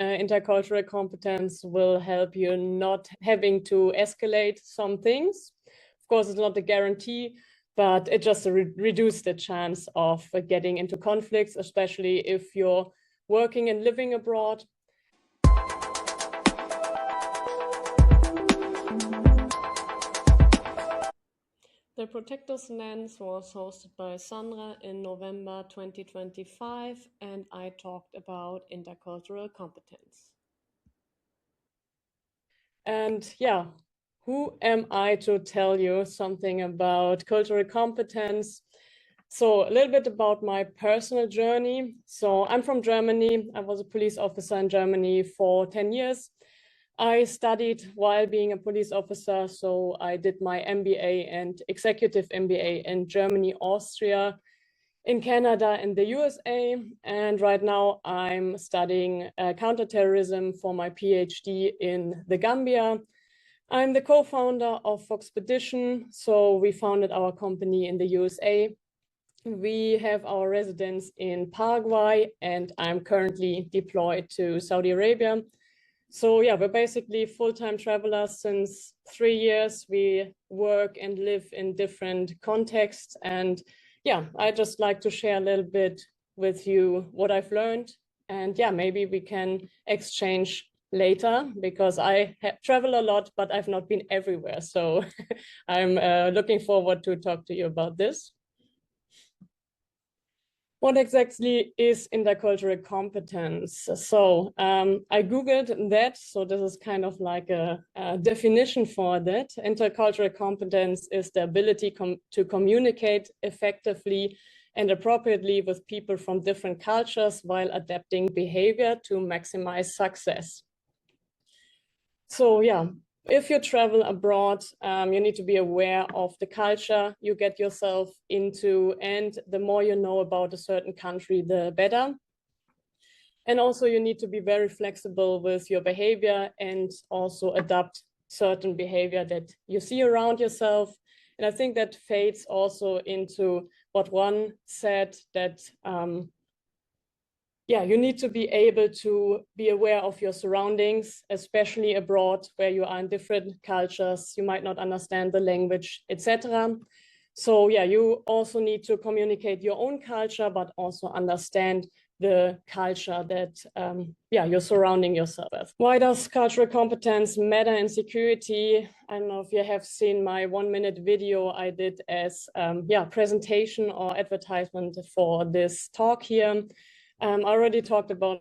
intercultural competence will help you not having to escalate some things. Of course, it's not a guarantee, but it just reduces the chance of getting into conflicts, especially if you're working and living abroad. The Protector's Lens was hosted by Sandra in November 2025, and I talked about intercultural competence. And yeah, who am I to tell you something about cultural competence? So a little bit about my personal journey. So I'm from Germany. I was a police officer in Germany for 10 years. I studied while being a police officer, so I did my MBA and executive MBA in Germany, Austria, in Canada, and the USA. And right now I'm studying counterterrorism for my PhD in the Gambia. I'm the co-founder of FOXPEDITION, so we founded our company in the USA. We have our residence in Paraguay, and I'm currently deployed to Saudi Arabia. So yeah, we're basically full-time travelers since 3 years. We work and live in different contexts. And yeah, I just like to share a little bit with you what I've learned. And yeah, maybe we can exchange later, because I travel a lot, but I've not been everywhere. So I'm looking forward to talk to you about this. What exactly is intercultural competence? So I Googled that. So this is kind of like a definition for that. Intercultural competence is the ability to communicate effectively and appropriately with people from different cultures while adapting behavior to maximize success. So yeah, if you travel abroad, you need to be aware of the culture you get yourself into, and the more you know about a certain country, the better. And also you need to be very flexible with your behavior and also adapt certain behavior that you see around yourself. And I think that fades also into what one said, that yeah, you need to be able to be aware of your surroundings, especially abroad where you are in different cultures. You might not understand the language, etc. So yeah, you also need to communicate your own culture, but also understand the culture that yeah, you're surrounding yourself with. Why does cultural competence matter in security? I don't know if you have seen my 1-minute video I did as yeah, presentation or advertisement for this talk here. I already talked about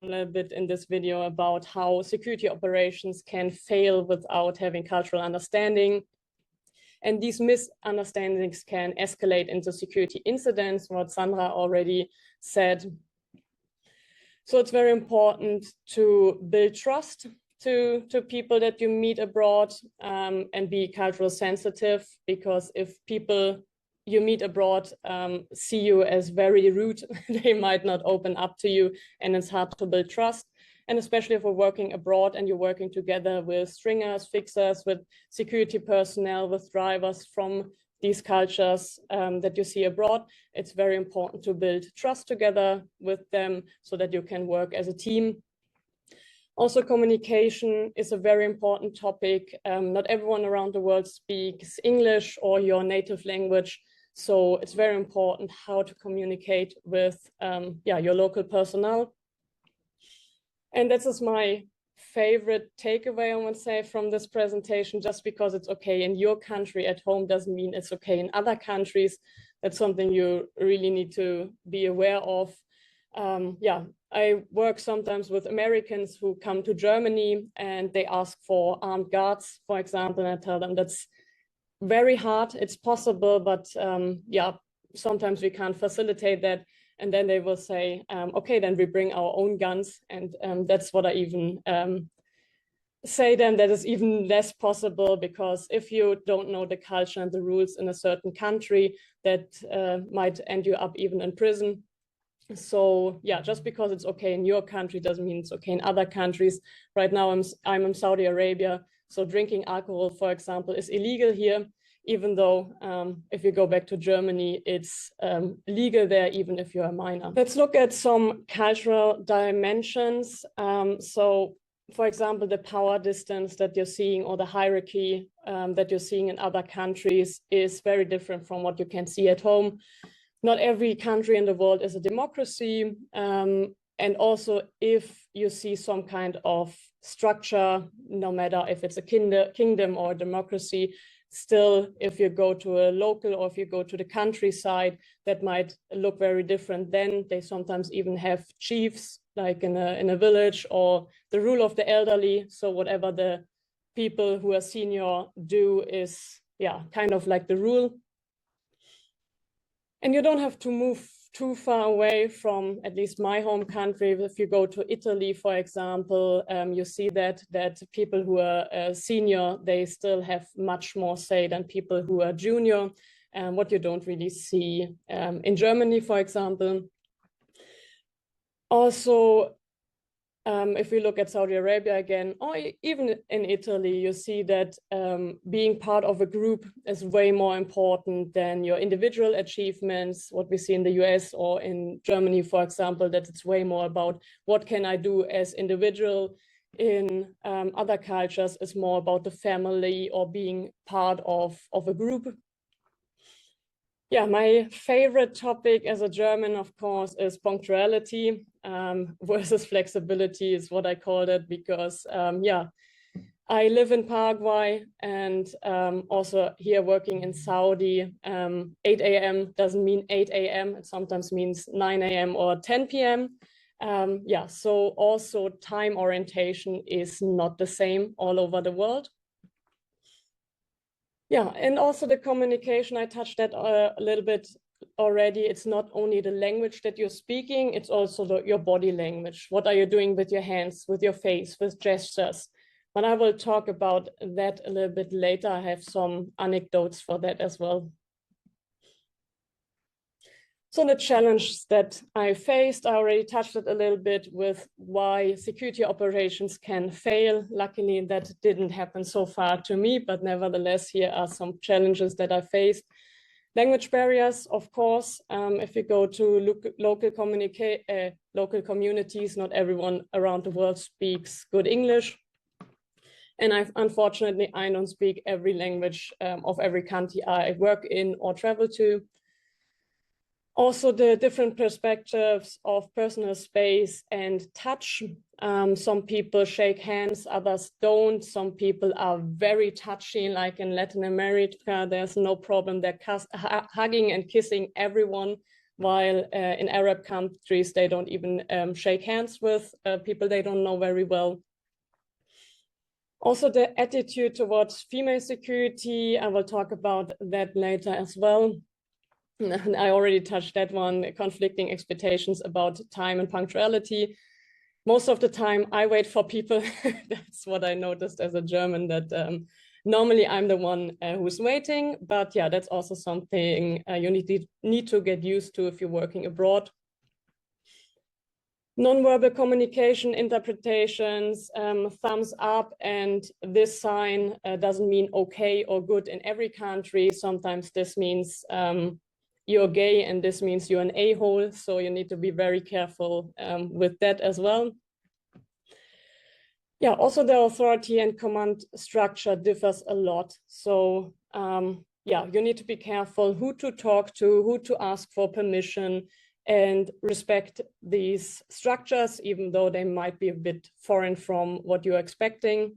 a little bit in this video about how security operations can fail without having cultural understanding. And these misunderstandings can escalate into security incidents, what Sandra already said. So it's very important to build trust to people that you meet abroad, and be cultural sensitive, because if people you meet abroad see you as very rude, they might not open up to you, and it's hard to build trust. And especially if we're working abroad and you're working together with stringers, fixers, with security personnel, with drivers from these cultures that you see abroad, it's very important to build trust together with them so that you can work as a team. Also, communication is a very important topic. Not everyone around the world speaks English or your native language. So it's very important how to communicate with yeah, your local personnel. And this is my favorite takeaway, I want to say, from this presentation. Just because it's okay in your country at home doesn't mean it's okay in other countries. That's something you really need to be aware of. Yeah, I work sometimes with Americans who come to Germany and they ask for armed guards, for example, and I tell them that's very hard. It's possible, but yeah, sometimes we can't facilitate that. And then they will say, okay, then we bring our own guns. And that's what I even say then, that is even less possible, because if you don't know the culture and the rules in a certain country, that might end you up even in prison. So yeah, just because it's okay in your country doesn't mean it's okay in other countries. Right now I'm in Saudi Arabia, so drinking alcohol, for example, is illegal here. even though if you go back to Germany, it's legal there, even if you're a minor. Let's look at some cultural dimensions. So, for example, the power distance that you're seeing, or the hierarchy that you're seeing in other countries, is very different from what you can see at home. Not every country in the world is a democracy. And also, if you see some kind of structure, no matter if it's a kingdom or a democracy, still, if you go to a local or if you go to the countryside, that might look very different. Then they sometimes even have chiefs, like in a village, or the rule of the elderly. So whatever the people who are senior do is, yeah, kind of like the rule. And you don't have to move too far away from at least my home country. If you go to Italy, for example, you see that people who are senior, they still have much more say than people who are junior, what you don't really see in Germany, for example. Also, if we look at Saudi Arabia again, or even in Italy, you see that being part of a group is way more important than your individual achievements. What we see in the US or in Germany, for example, that it's way more about what can I do as individual. In other cultures, it's more about the family or being part of a group. Yeah, my favorite topic as a German, of course, is punctuality versus flexibility is what I called it, because yeah, I live in Paraguay and also here working in Saudi, 8 a.m. doesn't mean 8 a.m. It sometimes means 9 a.m. or 10 p.m. Yeah, so also time orientation is not the same all over the world. Yeah, and also the communication, I touched that a little bit already. It's not only the language that you're speaking, it's also your body language. What are you doing with your hands, with your face, with gestures? But I will talk about that a little bit later. I have some anecdotes for that as well. So the challenge that I faced, I already touched it a little bit with why security operations can fail. Luckily, that didn't happen so far to me, but nevertheless, here are some challenges that I faced. Language barriers, of course. If you go to local communities, not everyone around the world speaks good English. And unfortunately, I don't speak every language of every country I work in or travel to. Also, the different perspectives of personal space and touch. Some people shake hands, others don't. Some people are very touchy, like in Latin America, there's no problem. They're hugging and kissing everyone, while in Arab countries, they don't even shake hands with people they don't know very well. Also, the attitude towards female security, I will talk about that later as well. And I already touched that one, conflicting expectations about time and punctuality. Most of the time I wait for people. That's what I noticed as a German, that normally I'm the one who's waiting, but yeah, that's also something you need to get used to if you're working abroad. Nonverbal communication, interpretations, thumbs up, and this sign doesn't mean okay or good in every country. Sometimes this means you're gay, and this means you're an a-hole. So you need to be very careful with that as well. Yeah, also the authority and command structure differs a lot. So yeah, you need to be careful who to talk to, who to ask for permission, and respect these structures, even though they might be a bit foreign from what you're expecting.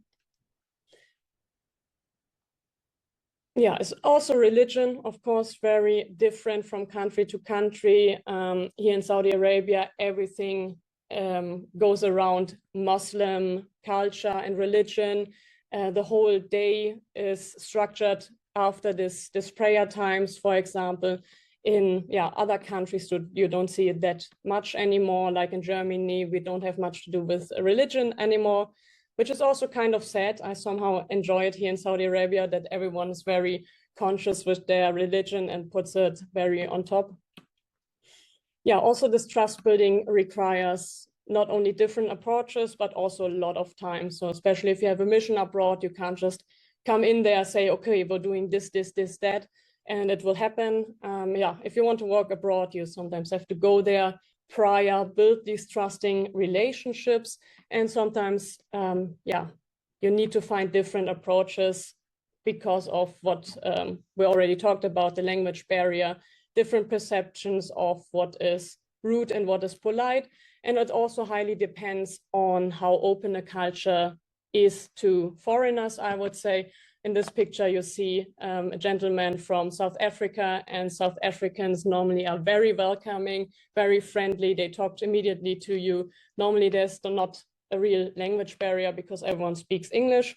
Yeah, it's also religion, of course, very different from country to country. Here in Saudi Arabia, everything goes around Muslim culture and religion. The whole day is structured after this prayer times, for example. In other countries, you don't see it that much anymore. Like in Germany, we don't have much to do with religion anymore, which is also kind of sad. I somehow enjoy it here in Saudi Arabia that everyone is very conscious with their religion and puts it very on top. Yeah, also this trust building requires not only different approaches, but also a lot of time. So especially if you have a mission abroad, you can't just come in there, say, okay, we're doing this, that, and it will happen. Yeah, if you want to work abroad, you sometimes have to go there prior, build these trusting relationships, and sometimes, yeah, you need to find different approaches because of what we already talked about, the language barrier, different perceptions of what is rude and what is polite. And it also highly depends on how open a culture is to foreigners, I would say. In this picture, you see a gentleman from South Africa, and South Africans normally are very welcoming, very friendly. They talk immediately to you. Normally, there's not a real language barrier because everyone speaks English.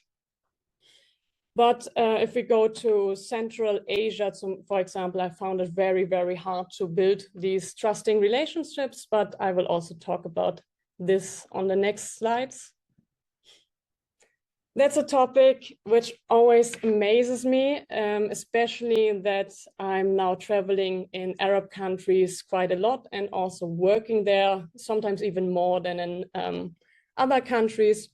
But if we go to Central Asia, for example, I found it very, very hard to build these trusting relationships, but I will also talk about this on the next slides. That's a topic which always amazes me, especially that I'm now traveling in Arab countries quite a lot and also working there, sometimes even more than in other countries.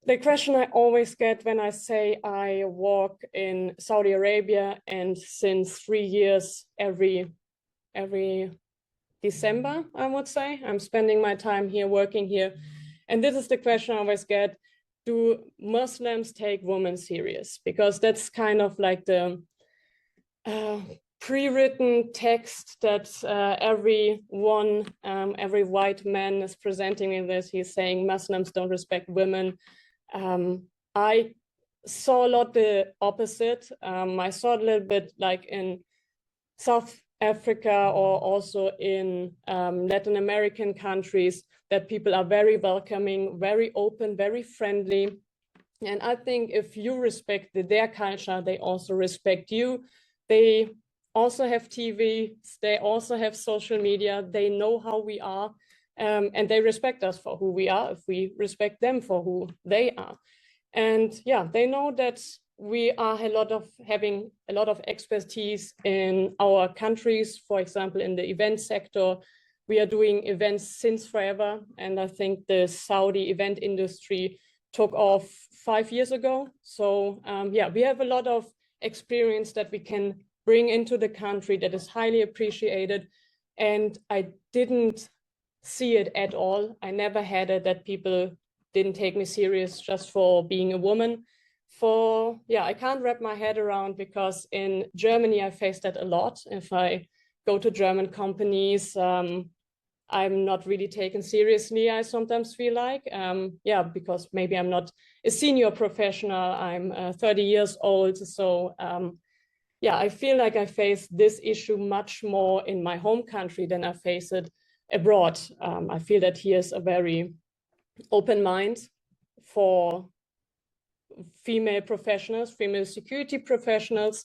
The question I always get when I say I work in Saudi Arabia, and since 3 years, every December, I would say, I'm spending my time here, working here. And this is the question I always get: do Muslims take women serious? Because that's kind of like the pre-written text that every white man is presenting in this. He's saying Muslims don't respect women. I saw a lot the opposite. I saw a little bit like in South Africa or also in Latin American countries, that people are very welcoming, very open, very friendly. And I think if you respect their culture, they also respect you. They also have TV, they also have social media, they know how we are, and they respect us for who we are if we respect them for who they are. And yeah, they know that we are having a lot of expertise in our countries. For example, in the event sector, we are doing events since forever. And I think the Saudi event industry took off 5 years ago. So yeah, we have a lot of experience that we can bring into the country that is highly appreciated. And I didn't see it at all. I never had it that people didn't take me serious just for being a woman. Yeah, I can't wrap my head around, because in Germany, I faced that a lot. If I go to German companies, I'm not really taken seriously, I sometimes feel like. Yeah, because maybe I'm not a senior professional, I'm 30 years old. So yeah, I feel like I face this issue much more in my home country than I face it abroad. I feel that here's a very open mind for female professionals, female security professionals.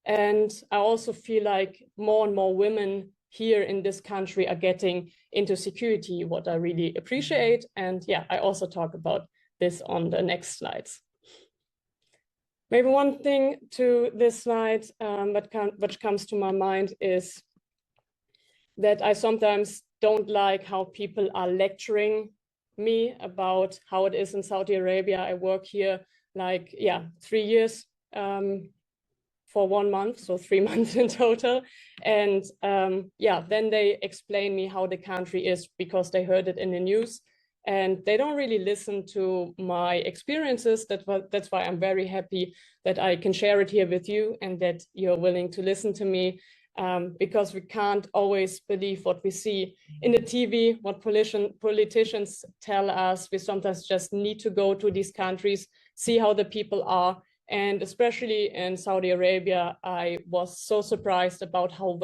And I also feel like more and more women here in this country are getting into security, what I really appreciate. And yeah, I also talk about this on the next slides. Maybe one thing to this slide which comes to my mind is that I sometimes don't like how people are lecturing me about how it is in Saudi Arabia. I work here like, yeah, 3 years for 1 month, so 3 months in total. And yeah, then they explain me how the country is because they heard it in the news. And they don't really listen to my experiences. That's why I'm very happy that I can share it here with you and that you're willing to listen to me, because we can't always believe what we see in the TV, what politicians tell us. We sometimes just need to go to these countries, see how the people are. And especially in Saudi Arabia, I was so surprised about how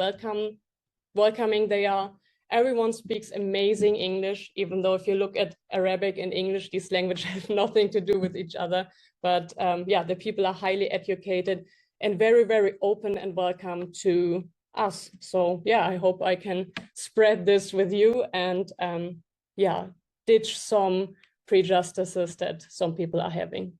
welcoming they are. Everyone speaks amazing English, even though if you look at Arabic and English, these languages have nothing to do with each other. But yeah, the people are highly educated and very, very open and welcome to us. So yeah, I hope I can spread this with you and yeah, ditch some prejudices that some people are having.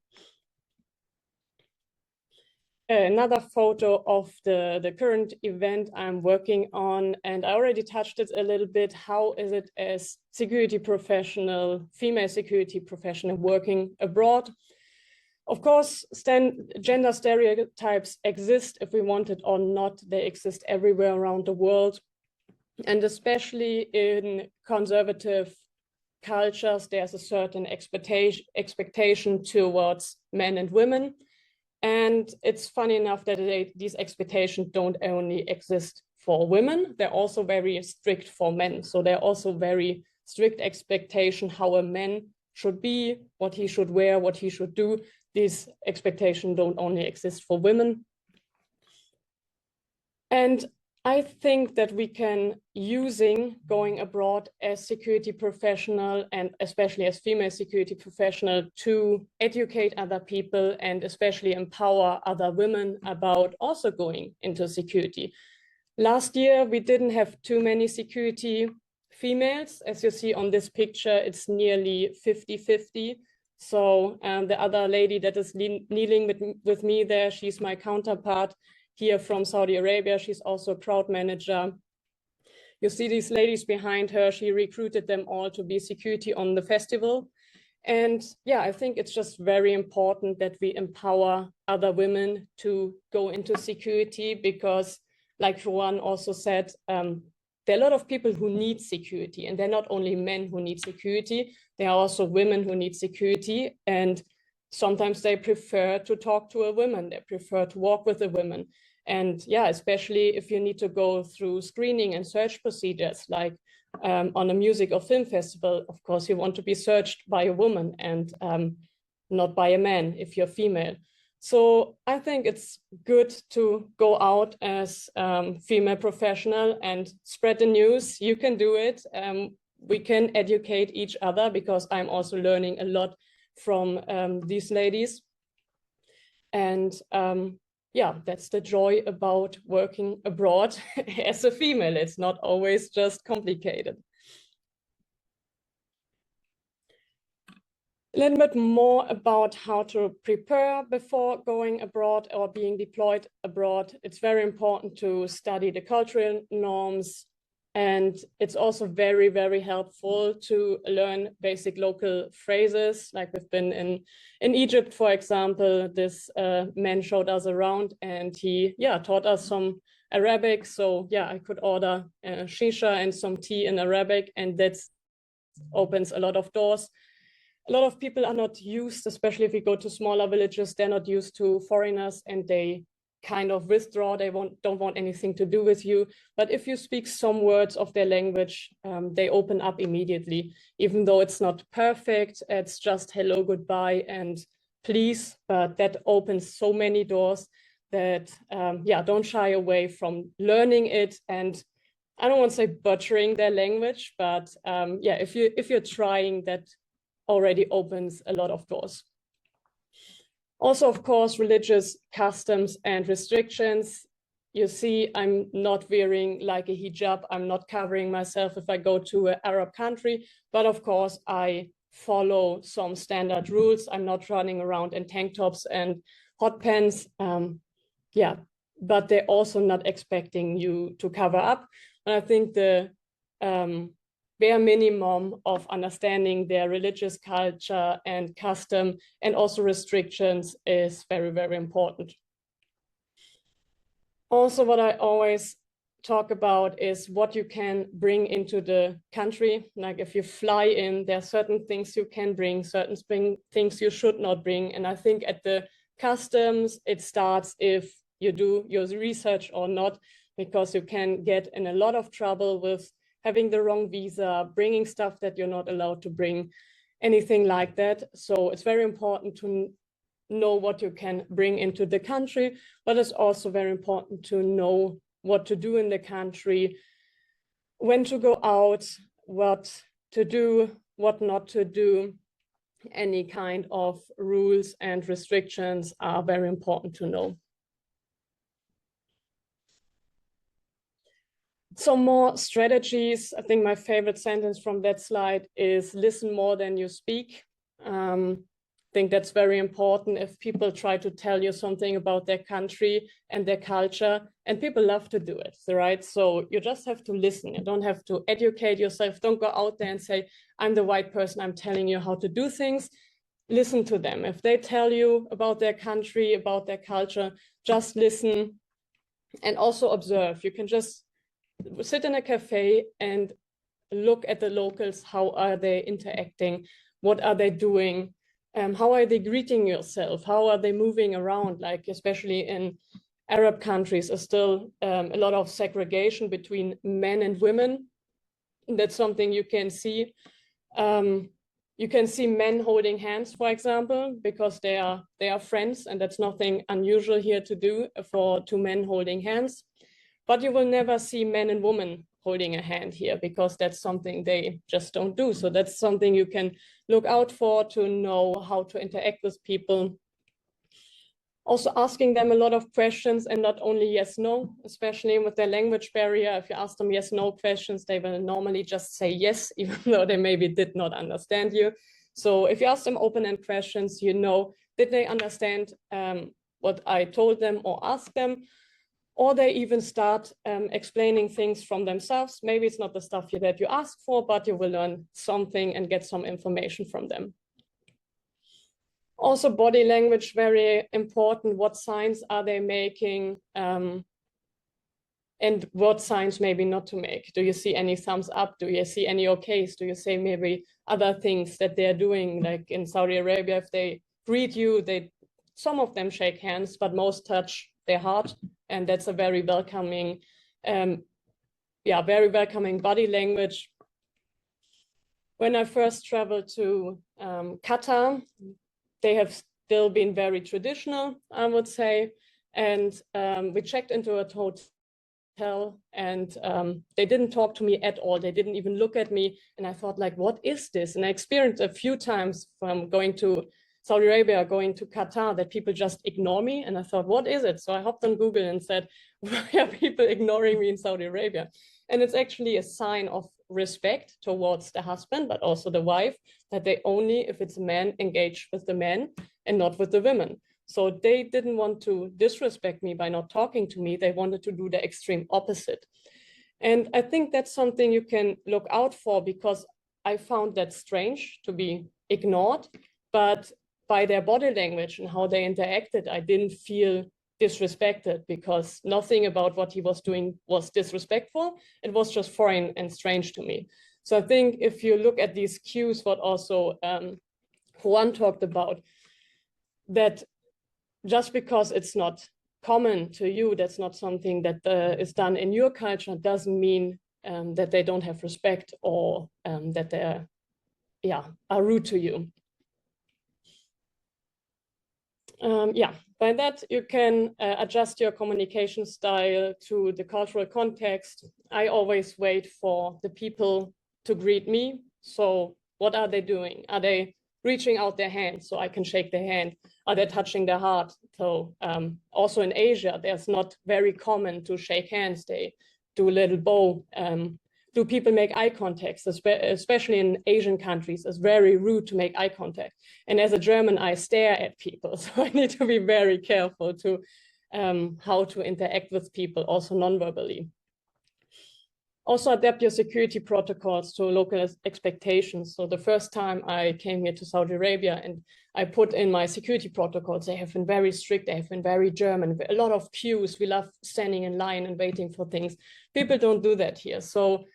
Another photo of the current event I'm working on, and I already touched it a little bit. How is it as security professional, female security professional working abroad? Of course, gender stereotypes exist if we want it or not. They exist everywhere around the world. And especially in conservative cultures, there's a certain expectation towards men and women. And it's funny enough that these expectations don't only exist for women, they're also very strict for men. So they're also very strict expectation how a man should be, what he should wear, what he should do. These expectations don't only exist for women. And I think that we can, using going abroad as security professional and especially as female security professional, to educate other people and especially empower other women about also going into security. Last year, we didn't have too many security females. As you see on this picture, it's nearly 50-50. So the other lady that is kneeling with me there, she's my counterpart here from Saudi Arabia. She's also a crowd manager. You see these ladies behind her. She recruited them all to be security on the festival. And yeah, I think it's just very important that we empower other women to go into security because, like Joanne also said, there are a lot of people who need security, and they're not only men who need security, there are also women who need security, and sometimes they prefer to talk to a woman, they prefer to walk with a woman. And yeah, especially if you need to go through screening and search procedures, like on a music or film festival, of course, you want to be searched by a woman and not by a man if you're female. So I think it's good to go out as female professional and spread the news. You can do it. We can educate each other because I'm also learning a lot from these ladies. And yeah, that's the joy about working abroad as a female. It's not always just complicated. A little bit more about how to prepare before going abroad or being deployed abroad. It's very important to study the cultural norms, and it's also very, very helpful to learn basic local phrases. Like we've been in Egypt, for example, this man showed us around and he taught us some Arabic. So yeah, I could order shisha and some tea in Arabic, and that opens a lot of doors. A lot of people are not used, especially if you go to smaller villages, they're not used to foreigners and they kind of withdraw. They don't want anything to do with you. But if you speak some words of their language, they open up immediately, even though it's not perfect. It's just hello, goodbye, and please. But that opens so many doors that, don't shy away from learning it. And I don't want to say butchering their language, but if you're trying, that already opens a lot of doors. Also, of course, religious customs and restrictions. You see, I'm not wearing like a hijab. I'm not covering myself if I go to an Arab country. But of course, I follow some standard rules. I'm not running around in tank tops and hot pants. But they're also not expecting you to cover up. And I think the bare minimum of understanding their religious culture and custom and also restrictions is very, very important. Also, what I always talk about is what you can bring into the country. Like if you fly in, there are certain things you can bring, certain things you should not bring. And I think at the customs, it starts if you do your research or not, because you can get in a lot of trouble with having the wrong visa, bringing stuff that you're not allowed to bring, anything like that. So it's very important to know what you can bring into the country, but it's also very important to know what to do in the country, when to go out, what to do, what not to do. Any kind of rules and restrictions are very important to know. Some more strategies. I think my favorite sentence from that slide is listen more than you speak. I think that's very important if people try to tell you something about their country and their culture, and people love to do it, right? So you just have to listen. You don't have to educate yourself. Don't go out there and say, I'm the white person, I'm telling you how to do things. listen to them. If they tell you about their country, about their culture, just listen and also observe. You can just sit in a cafe and look at the locals. How are they interacting? What are they doing? How are they greeting yourself? How are they moving around? Like, especially in Arab countries, there's still a lot of segregation between men and women. That's something you can see. You can see men holding hands, for example, because they are friends, and that's nothing unusual here to do for two men holding hands. But you will never see men and women holding a hand here, because that's something they just don't do. So that's something you can look out for to know how to interact with people. Also asking them a lot of questions and not only yes, no, especially with their language barrier. If you ask them yes, no questions, they will normally just say yes, even though they maybe did not understand you. So if you ask them open-end questions, you know, did they understand what I told them or asked them? Or they even start explaining things from themselves. Maybe it's not the stuff that you ask for, but you will learn something and get some information from them. Also, body language, very important. What signs are they making? And what signs maybe not to make? Do you see any thumbs up? Do you see any okays? Do you say maybe other things that they're doing? Like in Saudi Arabia, if they greet you, some of them shake hands, but most touch their heart. And that's a very welcoming, very welcoming body language. When I first traveled to Qatar, they have still been very traditional, I would say. And we checked into a hotel, and they didn't talk to me at all. They didn't even look at me. And I thought, like, what is this? And I experienced a few times from going to Saudi Arabia, going to Qatar, that people just ignore me. And I thought, what is it? So I hopped on Google and said, why are people ignoring me in Saudi Arabia? And it's actually a sign of respect towards the husband, but also the wife, that they only, if it's a man, engage with the men and not with the women. So they didn't want to disrespect me by not talking to me. They wanted to do the extreme opposite. And I think that's something you can look out for, because I found that strange to be ignored, but by their body language and how they interacted, I didn't feel disrespected, because nothing about what he was doing was disrespectful. It was just foreign and strange to me. So I think if you look at these cues, what also Juan talked about, that just because it's not common to you, that's not something that is done in your culture, doesn't mean that they don't have respect, or that they are rude to you. By that, you can adjust your communication style to the cultural context. I always wait for the people to greet me. So what are they doing? Are they reaching out their hand so I can shake their hand? Are they touching their heart? So also in Asia, there's not very common to shake hands. They do a little bow. Do people make eye contact? Especially in Asian countries, it's very rude to make eye contact. And as a German, I stare at people. So I need to be very careful to how to interact with people, also non-verbally. Also adapt your security protocols to local expectations. So the first time I came here to Saudi Arabia and I put in my security protocols, they have been very strict, they have been very German, a lot of queues. We love standing in line and waiting for things. People don't do that here. So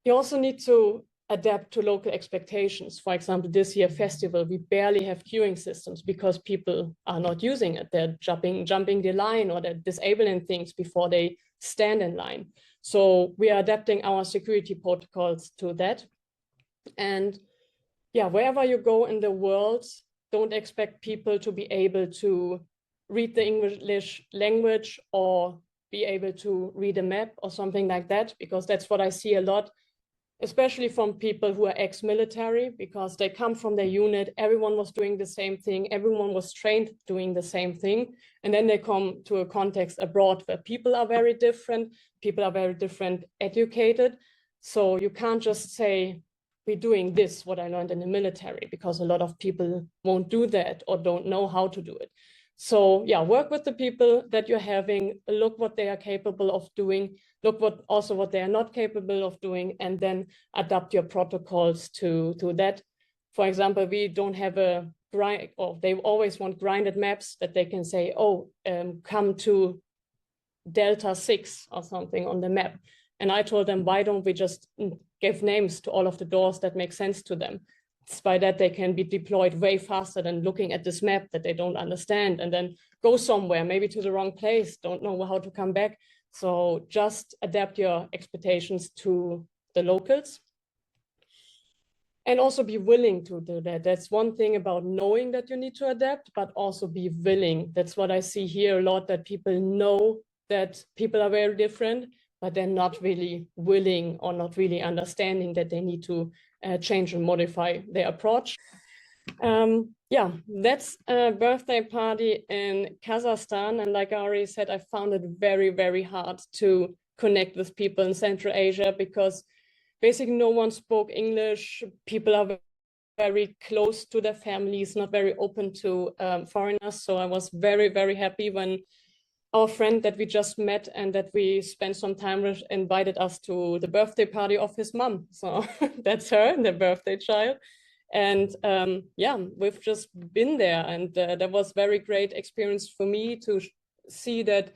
you also need to adapt to local expectations. For example, this year festival, we barely have queuing systems because people are not using it. They're jumping the line, or they're disabling things before they stand in line. So we are adapting our security protocols to that. And wherever you go in the world, don't expect people to be able to read the English language or be able to read a map or something like that, because that's what I see a lot, especially from people who are ex-military, because they come from their unit, everyone was doing the same thing, everyone was trained doing the same thing, and then they come to a context abroad where people are very different educated. So you can't just say, we're doing this, what I learned in the military, because a lot of people won't do that or don't know how to do it. So work with the people that you're having, look what they are capable of doing, look what they are not capable of doing, and then adapt your protocols to that. for example, we don't have a grind, or they always want grinded maps that they can say, oh, come to Delta 6 or something on the map. And I told them, why don't we just give names to all of the doors that make sense to them? It's by that they can be deployed way faster than looking at this map that they don't understand and then go somewhere, maybe to the wrong place, don't know how to come back. So just adapt your expectations to the locals. And also be willing to do that. That's one thing about knowing that you need to adapt, but also be willing. That's what I see here a lot, that people know that people are very different, but they're not really willing or not really understanding that they need to change and modify their approach. Yeah, that's a birthday party in Kazakhstan. And like I already said, I found it very, very hard to connect with people in Central Asia because basically no one spoke English. People are very close to their families, not very open to foreigners. So I was very, very happy when our friend that we just met and that we spent some time with invited us to the birthday party of his mom. So that's her, the birthday child. And yeah, we've just been there, and that was very great experience for me to see that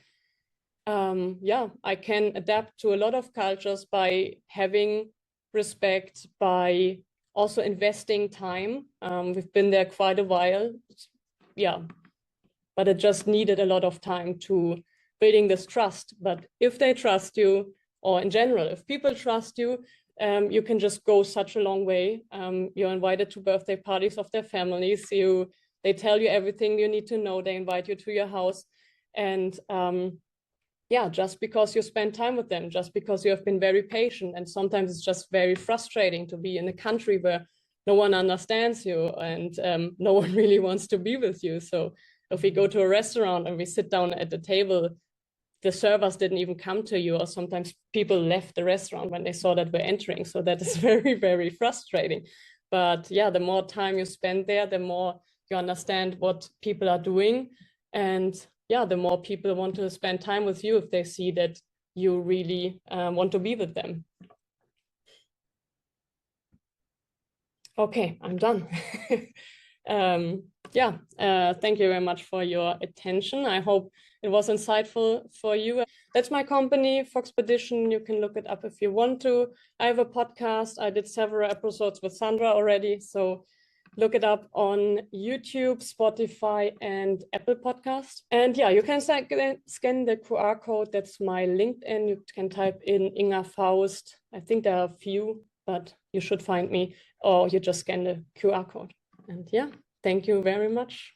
yeah, I can adapt to a lot of cultures by having respect, by also investing time. We've been there quite a while, yeah, but it just needed a lot of time to building this trust. But if they trust you, or in general, if people trust you, you can just go such a long way. You're invited to birthday parties of their families. They tell you everything you need to know. They invite you to your house. And yeah, just because you spend time with them, just because you have been very patient. And sometimes it's just very frustrating to be in a country where no one understands you and no one really wants to be with you. So if we go to a restaurant and we sit down at the table, the servers didn't even come to you, or sometimes people left the restaurant when they saw that we're entering. So that is very, very frustrating. But yeah, the more time you spend there, the more you understand what people are doing. And yeah, the more people want to spend time with you if they see that you really want to be with them. Okay, I'm done. Yeah, thank you very much for your attention. I hope it was insightful for you. That's my company, FOXPEDITION. You can look it up if you want to. I have a podcast. I did several episodes with Sandra already. So look it up on YouTube, Spotify, and Apple Podcast. And yeah, you can scan the QR code. That's my LinkedIn. You can type in Inga Faust. I think there are a few, but you should find me, or you just scan the QR code. And yeah, thank you very much.